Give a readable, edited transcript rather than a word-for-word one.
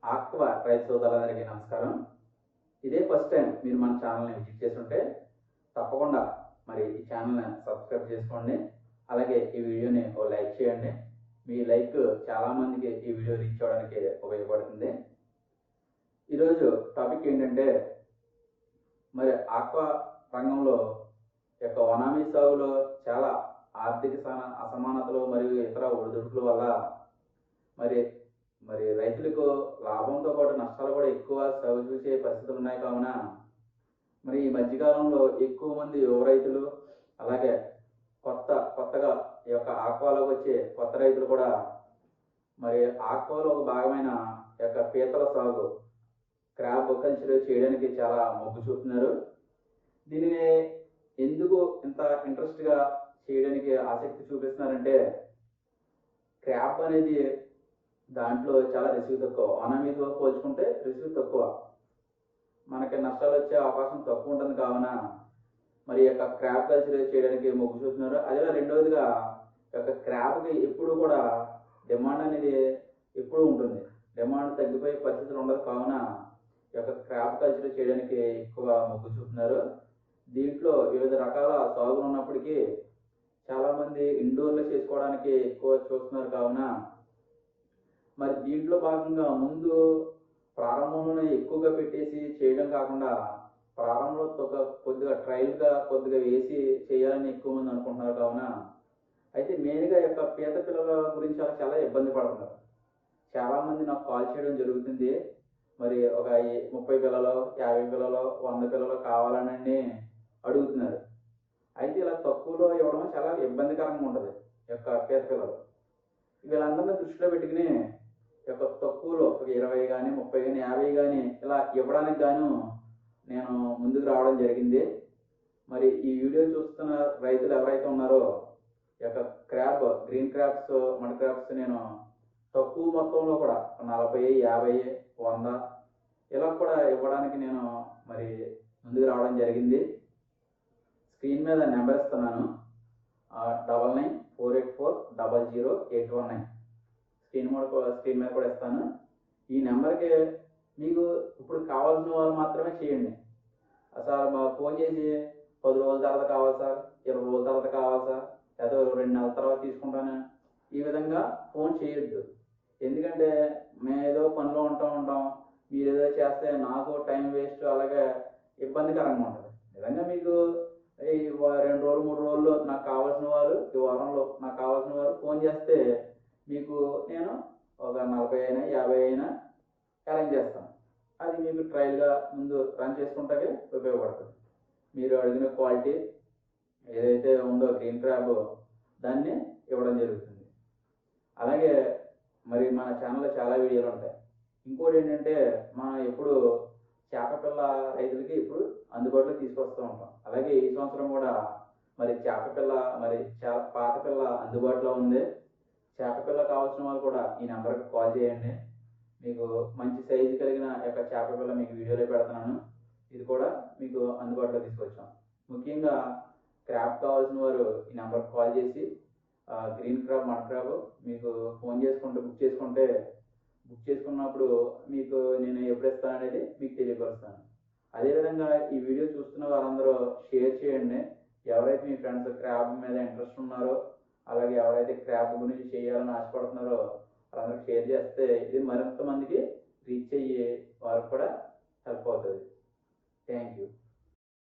Aqua రైతు సోదరులందరికీ నమస్కారం. ఇదే ఫస్ట్ టైం మీరు మన ఛానల్ని విజిట్ చేస్తుంటే తప్పకుండా మరి ఈ ఛానల్ని సబ్స్క్రైబ్ చేసుకోండి. అలాగే ఈ వీడియోని ఓ లైక్ చేయండి. మీ లైక్ చాలామందికి ఈ వీడియో రీచ్ అవ్వడానికి ఉపయోగపడుతుంది. ఈరోజు టాపిక్ ఏంటంటే మరి ఆక్వా రంగంలో యొక్క వనామీ సాగులో చాలా ఆర్థిక అసమానతలు మరియు ఇతర ఒడిదుడుకుల వల్ల మరి మరి రైతులకు లాభంతో పాటు నష్టాలు కూడా ఎక్కువ సాగు చూసే పరిస్థితులు ఉన్నాయి. కావున మరి ఈ మధ్యకాలంలో ఎక్కువ మంది యువ రైతులు అలాగే కొత్తగా ఈ యొక్క ఆక్వాలోకి వచ్చే కొత్త రైతులు కూడా మరి ఆక్వాలో ఒక భాగమైన యొక్క పీతల సాగు క్రాబ్ కల్చర్ చేయడానికి చాలా మొగ్గు చూపుతున్నారు. దీనిని ఎందుకు ఇంత ఇంట్రెస్ట్గా చేయడానికి ఆసక్తి చూపిస్తున్నారంటే క్రాబ్ అనేది దాంట్లో చాలా రిస్క్ తక్కువ, వనామీతో పోల్చుకుంటే రిస్క్ తక్కువ, మనకి నష్టాలు వచ్చే అవకాశం తక్కువ ఉంటుంది. కావున మరి యొక్క క్రాబ్ కల్చర్ చేయడానికి మొగ్గు చూపుతున్నారు. అదే రెండవదిగా యొక్క క్రాబ్కి ఎప్పుడు కూడా డిమాండ్ అనేది ఎప్పుడు ఉంటుంది, డిమాండ్ తగ్గిపోయే పరిస్థితులు ఉండదు. కావున యొక్క క్రాబ్ కల్చర్ చేయడానికి ఎక్కువ మొగ్గు చూపుతున్నారు. దీంట్లో వివిధ రకాల సాగులు ఉన్నప్పటికీ చాలామంది ఇండోర్లో చేసుకోవడానికి ఎక్కువ చూస్తున్నారు. కావున మరి దీంట్లో భాగంగా ముందు ప్రారంభంలోనే ఎక్కువగా పెట్టేసి చేయడం కాకుండా ప్రారంభంలో కొద్దిగా ట్రయల్గా కొద్దిగా వేసి చేయాలని ఎక్కువ మంది అనుకుంటున్నారు. కావున అయితే మెయిన్గా యొక్క పీత పిల్లల గురించి చాలా ఇబ్బంది పడుతున్నారు. చాలామంది నాకు కాల్ చేయడం జరుగుతుంది. మరి ఒక 30 పిల్లలు, 50 పిల్లలు, 100 పిల్లలు కావాలని అడుగుతున్నారు. అయితే ఇలా తక్కువలో ఇవ్వడం చాలా ఇబ్బందికరంగా ఉంటుంది. యొక్క పీత పిల్లలు వీళ్ళందరినీ దృష్టిలో పెట్టుకుని యొక్క తక్కువలో ఒక 20 కానీ 30 కానీ 50 కానీ ఇలా ఇవ్వడానికి గాను నేను ముందుకు రావడం జరిగింది. మరి ఈ వీడియో చూస్తున్న రైతులు ఎవరైతే ఉన్నారో యొక్క crab, green crabs, mud crabs నేను తక్కువ మొత్తంలో కూడా 40, 50, 100 ఇలా కూడా ఇవ్వడానికి నేను మరి ముందుకు రావడం జరిగింది. స్క్రీన్ మీద నెంబర్ ఇస్తున్నాను, 9948400819. స్క్రీన్ మీద కూడా ఇస్తాను. ఈ నెంబర్కి మీకు ఇప్పుడు కావాల్సిన వాళ్ళు మాత్రమే చేయండి. సార్ మాకు ఫోన్ చేసి 10 రోజుల తర్వాత కావాలి సార్, 20 రోజుల తర్వాత కావాలి సార్, లేదా 2 నెలల తర్వాత తీసుకుంటాను, ఈ విధంగా ఫోన్ చేయొద్దు. ఎందుకంటే మేము ఏదో పనిలో ఉంటాం, మీరు ఏదో చేస్తే నాకు టైం వేస్ట్, అలాగే ఇబ్బందికరంగా ఉంటుంది. నిజంగా మీకు ఈ 2 రోజులు 3 రోజుల్లో నాకు కావాల్సిన వారు, ఈ వారంలో నాకు కావాల్సిన వారు ఫోన్ చేస్తే మీకు నేను ఒక 40 అయినా 50 అయినా అరేంజ్ చేస్తాను. అది మీకు ట్రయల్గా ముందు రన్ చేసుకుంటే ఉపయోగపడుతుంది. మీరు అడిగిన క్వాలిటీ ఏదైతే ఉందో గ్రీన్ క్రాబ్ దాన్ని ఇవ్వడం జరుగుతుంది. అలాగే మరి మన ఛానల్లో చాలా వీడియోలు ఉంటాయి. ఇంకోటి ఏంటంటే మనం ఎప్పుడు చేప పిల్ల రైతులకి ఇప్పుడు అందుబాటులో తీసుకొస్తూ ఉంటాం. అలాగే ఈ సంవత్సరం కూడా మరి చేప పిల్ల, మరి పాత పిల్ల అందుబాటులో ఉంది. చేప పిల్ల కావాల్సిన వాళ్ళు కూడా ఈ నెంబర్కి కాల్ చేయండి. మీకు మంచి సైజు కలిగిన యొక్క చేప పిల్ల మీకు వీడియోలో పెడుతున్నాను. ఇది కూడా మీకు అందుబాటులో తీసుకొచ్చాం. ముఖ్యంగా క్రాబ్ కావాల్సిన వారు ఈ నెంబర్కి కాల్ చేసి గ్రీన్ క్రాబ్, మడ్ క్రాబ్ మీకు ఫోన్ బుక్ చేసుకున్నప్పుడు మీకు నేను ఎప్పుడు ఇస్తాను అనేది మీకు తెలియపరుస్తాను. అదేవిధంగా ఈ వీడియో చూస్తున్న వారందరూ షేర్ చేయండి. ఎవరైతే మీ ఫ్రెండ్స్ క్రాబ్ మీద ఇంట్రెస్ట్ ఉన్నారో, అలాగే ఎవరైతే క్రాబ్ గురించి చేయాలని ఆశపడుతున్నారో వాళ్ళందరికీ షేర్ చేస్తే ఇది మరింత మందికి రీచ్ అయ్యి వారికి కూడా హెల్ప్ అవుతుంది. Thank you.